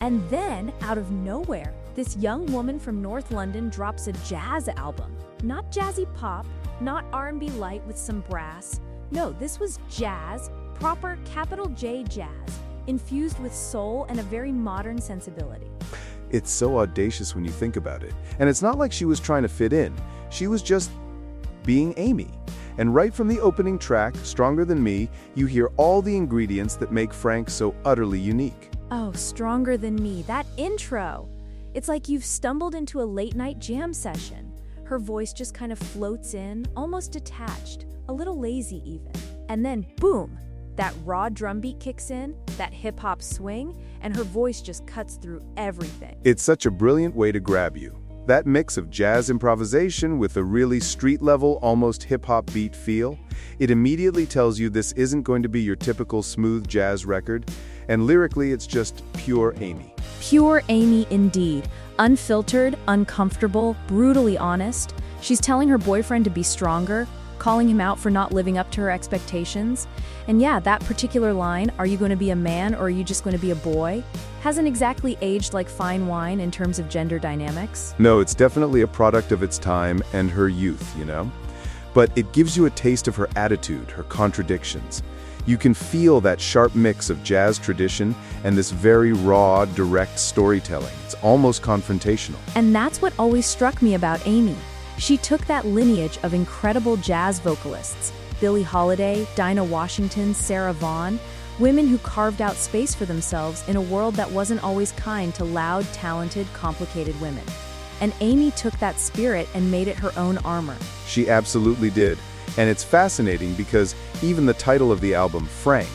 And then, out of nowhere, this young woman from North London drops a jazz album. Not jazzy pop, not R&B light with some brass. No, this was jazz, proper capital J jazz, infused with soul and a very modern sensibility. It's so audacious when you think about it. And it's not like she was trying to fit in. She was just being Amy. And right from the opening track, Stronger Than Me, you hear all the ingredients that make Frank so utterly unique. Oh, Stronger Than Me, that intro! It's like you've stumbled into a late-night jam session. Her voice just kind of floats in, almost detached, a little lazy even. And then, boom! That raw drum beat kicks in, that hip-hop swing, and her voice just cuts through everything. It's such a brilliant way to grab you. That mix of jazz improvisation with a really street-level, almost hip-hop beat feel, it immediately tells you this isn't going to be your typical smooth jazz record, and lyrically it's just pure Amy. Pure Amy indeed. Unfiltered, uncomfortable, brutally honest. She's telling her boyfriend to be stronger, calling him out for not living up to her expectations. And yeah, that particular line, "Are you going to be a man or are you just going to be a boy?" hasn't exactly aged like fine wine in terms of gender dynamics. No, it's definitely a product of its time and her youth, you know? But it gives you a taste of her attitude, her contradictions. You can feel that sharp mix of jazz tradition and this very raw, direct storytelling. It's almost confrontational. And that's what always struck me about Amy. She took that lineage of incredible jazz vocalists, Billie Holiday, Dinah Washington, Sarah Vaughan, women who carved out space for themselves in a world that wasn't always kind to loud, talented, complicated women. And Amy took that spirit and made it her own armor. She absolutely did. And it's fascinating because even the title of the album, Frank,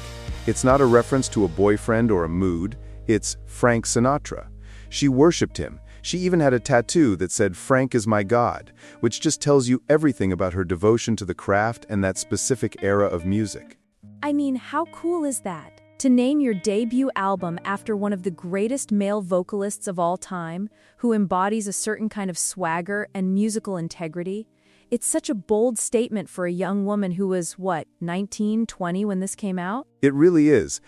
it's not a reference to a boyfriend or a mood, it's Frank Sinatra. She worshipped him. She even had a tattoo that said, "Frank is my God," which just tells you everything about her devotion to the craft and that specific era of music. I mean, how cool is that? To name your debut album after one of the greatest male vocalists of all time, who embodies a certain kind of swagger and musical integrity. It's such a bold statement for a young woman who was, 19, 20 when this came out? It really is.